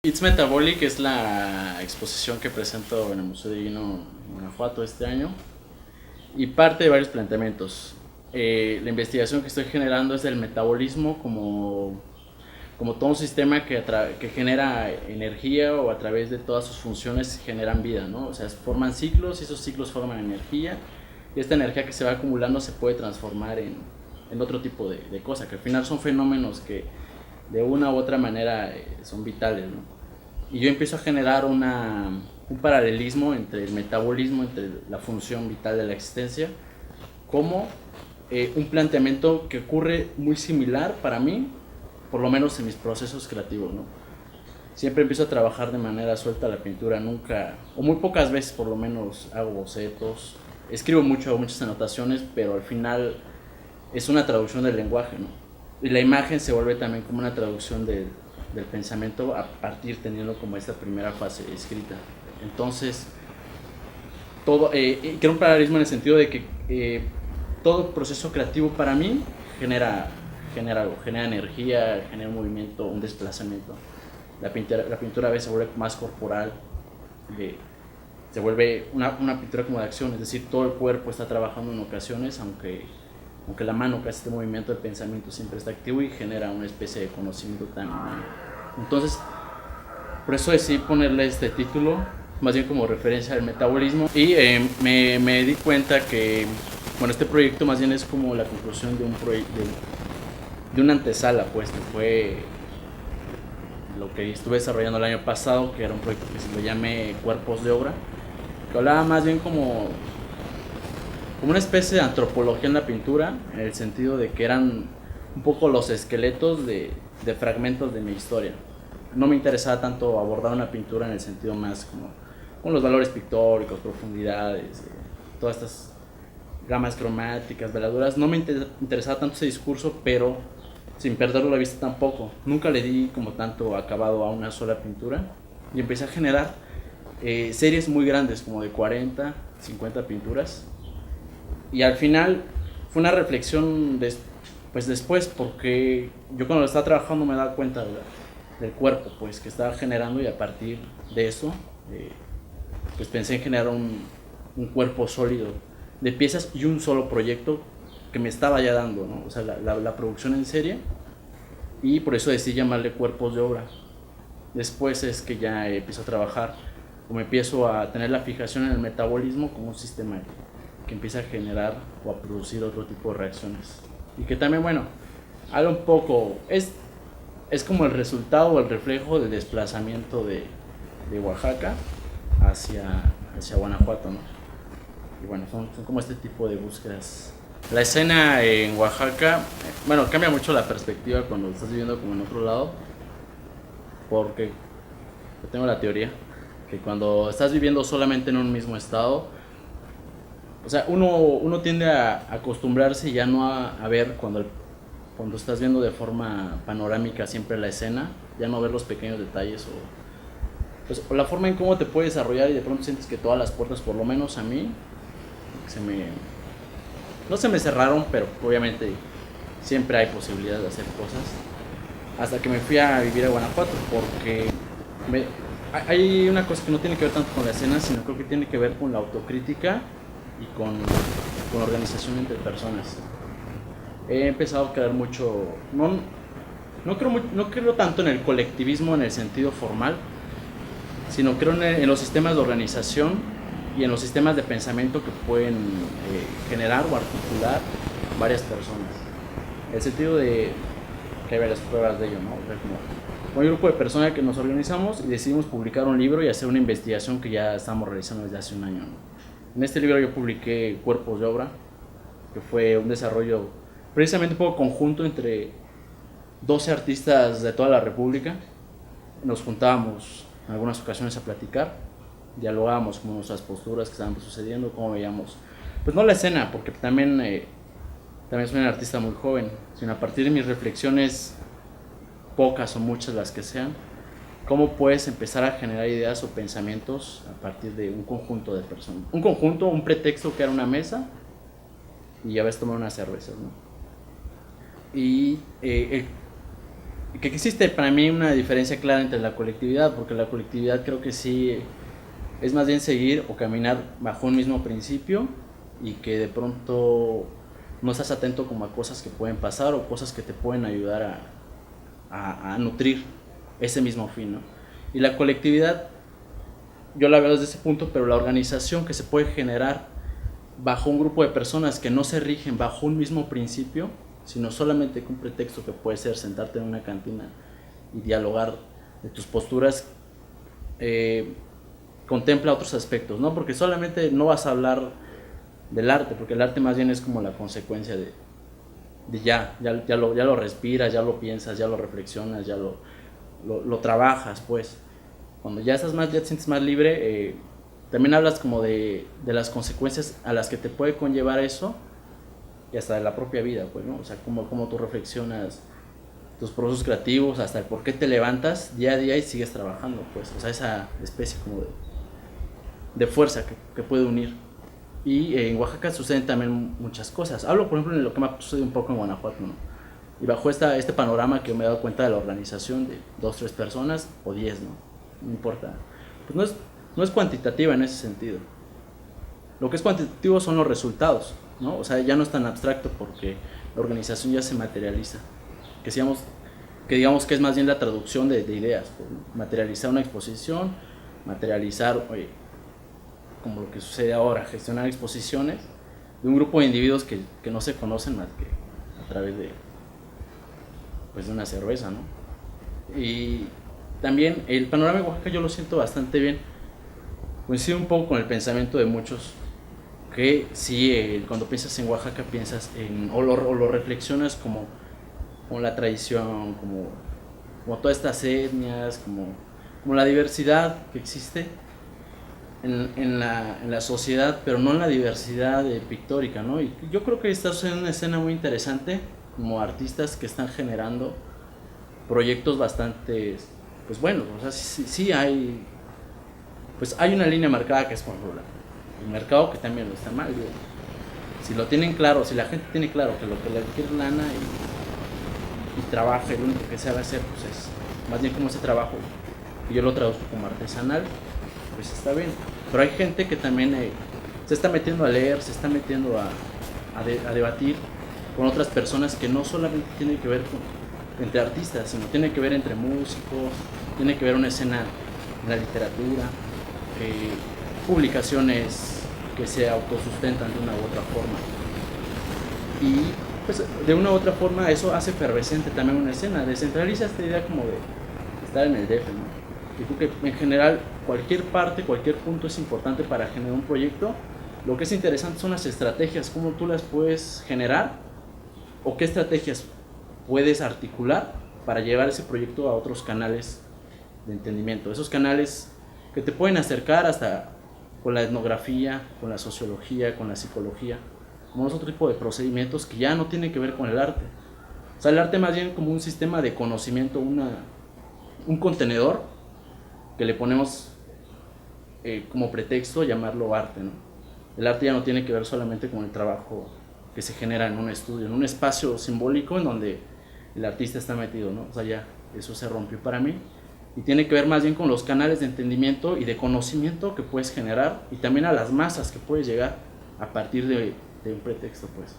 It's Metabolic es la exposición que presento en el Museo Divino en Guanajuato este año y parte de varios planteamientos. La investigación que estoy generando es del metabolismo como todo un sistema que genera energía o a través de todas sus funciones generan vida, ¿no? O sea, forman ciclos y esos ciclos forman energía y esta energía que se va acumulando se puede transformar en otro tipo de cosas, que al final son fenómenos que de una u otra manera son vitales, ¿no? Y yo empiezo a generar un paralelismo entre el metabolismo, entre la función vital de la existencia, como un planteamiento que ocurre muy similar para mí, por lo menos en mis procesos creativos, ¿no? Siempre empiezo a trabajar de manera suelta la pintura, nunca, o muy pocas veces por lo menos hago bocetos, escribo mucho, hago muchas anotaciones, pero al final es una traducción del lenguaje, ¿no? Y la imagen se vuelve también como una traducción del pensamiento a partir teniendo como esta primera fase escrita. Entonces, creo un paralelismo en el sentido de que todo proceso creativo para mí genera algo, genera energía, genera un movimiento, un desplazamiento. La pintura a veces se vuelve más corporal, se vuelve una pintura como de acción, es decir, todo el cuerpo está trabajando en ocasiones, aunque la mano que hace este movimiento de pensamiento siempre está activo y genera una especie de conocimiento también. Entonces, por eso decidí ponerle este título, más bien como referencia al metabolismo. Y me di cuenta que, bueno, este proyecto más bien es como la conclusión de una antesala, pues, que fue lo que estuve desarrollando el año pasado, que era un proyecto que se lo llamé Cuerpos de Obra, que hablaba más bien como una especie de antropología en la pintura, en el sentido de que eran un poco los esqueletos de fragmentos de mi historia. No me interesaba tanto abordar una pintura en el sentido más como con los valores pictóricos, profundidades, todas estas gamas cromáticas, veladuras. No me interesaba tanto ese discurso, pero sin perderlo la vista tampoco. Nunca le di como tanto acabado a una sola pintura y empecé a generar series muy grandes, como de 40, 50 pinturas. Y al final fue una reflexión pues después, porque yo cuando lo estaba trabajando me daba cuenta del cuerpo pues que estaba generando, y a partir de eso pues pensé en generar un cuerpo sólido de piezas y un solo proyecto que me estaba ya dando, ¿no? O sea, la producción en serie, y por eso decidí llamarle Cuerpos de Obra. Después es que ya empiezo a trabajar, o me empiezo a tener la fijación en el metabolismo como un sistema que empieza a generar o a producir otro tipo de reacciones. Y que también, bueno, habla un poco, es como el resultado o el reflejo del desplazamiento de Oaxaca hacia Guanajuato, ¿no? Y bueno, son como este tipo de búsquedas. La escena en Oaxaca, bueno, cambia mucho la perspectiva cuando estás viviendo como en otro lado, porque yo tengo la teoría que cuando estás viviendo solamente en un mismo estado, o sea, uno tiende a acostumbrarse ya no a ver cuando estás viendo de forma panorámica siempre la escena, ya no ver los pequeños detalles pues, o la forma en cómo te puedes desarrollar, y de pronto sientes que todas las puertas, por lo menos a mí, no se me cerraron, pero obviamente siempre hay posibilidad de hacer cosas. Hasta que me fui a vivir a Guanajuato, porque hay una cosa que no tiene que ver tanto con la escena, sino creo que tiene que ver con la autocrítica y con organización entre personas. He empezado a creer mucho, no creo tanto en el colectivismo en el sentido formal, sino creo en los sistemas de organización y en los sistemas de pensamiento que pueden generar o articular varias personas. El sentido de que hay varias pruebas de ello, ¿no? O sea, como un grupo de personas que nos organizamos y decidimos publicar un libro y hacer una investigación que ya estamos realizando desde hace un año, ¿no? En este libro yo publiqué Cuerpos de Obra, que fue un desarrollo precisamente un poco conjunto entre 12 artistas de toda la República. Nos juntábamos en algunas ocasiones a platicar, dialogábamos como nuestras posturas que estaban sucediendo, cómo veíamos, pues no la escena, porque también soy un artista muy joven, sino a partir de mis reflexiones, pocas o muchas las que sean, cómo puedes empezar a generar ideas o pensamientos a partir de un conjunto de personas. Un pretexto que era una mesa y ya ves tomar unas cervezas, ¿no? Y que existe para mí una diferencia clara entre la colectividad, porque la colectividad creo que sí es más bien seguir o caminar bajo un mismo principio y que de pronto no estás atento como a cosas que pueden pasar o cosas que te pueden ayudar a nutrir ese mismo fin, ¿no? Y la colectividad yo la veo desde ese punto, pero la organización que se puede generar bajo un grupo de personas que no se rigen bajo un mismo principio, sino solamente con un pretexto que puede ser sentarte en una cantina y dialogar de tus posturas, contempla otros aspectos, ¿no? Porque solamente no vas a hablar del arte, porque el arte más bien es como la consecuencia de ya lo respiras, ya lo piensas, ya lo reflexionas, ya lo trabajas, pues. Cuando ya estás más, ya te sientes más libre, también hablas como de las consecuencias a las que te puede conllevar eso y hasta de la propia vida, pues, ¿no? O sea, cómo tú reflexionas tus procesos creativos, hasta el por qué te levantas día a día y sigues trabajando, pues. O sea, esa especie como de fuerza que puede unir. Y en Oaxaca suceden también muchas cosas. Hablo, por ejemplo, de lo que me ha sucedido un poco en Guanajuato, ¿no? Y bajo este panorama que me he dado cuenta de la organización de 2-3 personas o 10, ¿no? No importa. Pues no es cuantitativa en ese sentido. Lo que es cuantitativo son los resultados, ¿no? O sea, ya no es tan abstracto porque la organización ya se materializa. Que digamos que es más bien la traducción de ideas, pues, ¿no? Materializar una exposición, materializar, oye, como lo que sucede ahora, gestionar exposiciones de un grupo de individuos que no se conocen más que a través pues de una cerveza, ¿no? Y también el panorama de Oaxaca yo lo siento bastante bien. Coincide un poco con el pensamiento de muchos que sí, cuando piensas en Oaxaca piensas o lo reflexionas como la tradición, como todas estas etnias, como la diversidad que existe en la sociedad, pero no en la diversidad pictórica, ¿no? Y yo creo que está sucediendo una escena muy interesante, como artistas que están generando proyectos bastante, pues bueno, o sea, sí hay, pues hay una línea marcada que es por el mercado, que también lo está mal, digo. Si lo tienen claro, si la gente tiene claro que lo que le quiere lana y trabaja, y lo único que se va a hacer, pues es más bien como ese trabajo, y yo lo traduzco como artesanal, pues está bien. Pero hay gente que también se está metiendo a leer, se está metiendo a debatir con otras personas que no solamente tienen que ver entre artistas, sino tiene que ver entre músicos, tiene que ver una escena en la literatura, publicaciones que se autosustentan de una u otra forma. Y pues de una u otra forma eso hace efervescente también una escena, descentraliza esta idea como de estar en el DF, ¿no? Y creo que en general cualquier parte, cualquier punto es importante para generar un proyecto. Lo que es interesante son las estrategias, cómo tú las puedes generar o qué estrategias puedes articular para llevar ese proyecto a otros canales de entendimiento. Esos canales que te pueden acercar hasta con la etnografía, con la sociología, con la psicología, como otro tipo de procedimientos que ya no tienen que ver con el arte. O sea, el arte más bien como un sistema de conocimiento, un contenedor que le ponemos como pretexto llamarlo arte, ¿no? El arte ya no tiene que ver solamente con el trabajo que se genera en un estudio, en un espacio simbólico en donde el artista está metido, ¿no? O sea, ya eso se rompió para mí y tiene que ver más bien con los canales de entendimiento y de conocimiento que puedes generar y también a las masas que puedes llegar a partir de un pretexto, pues.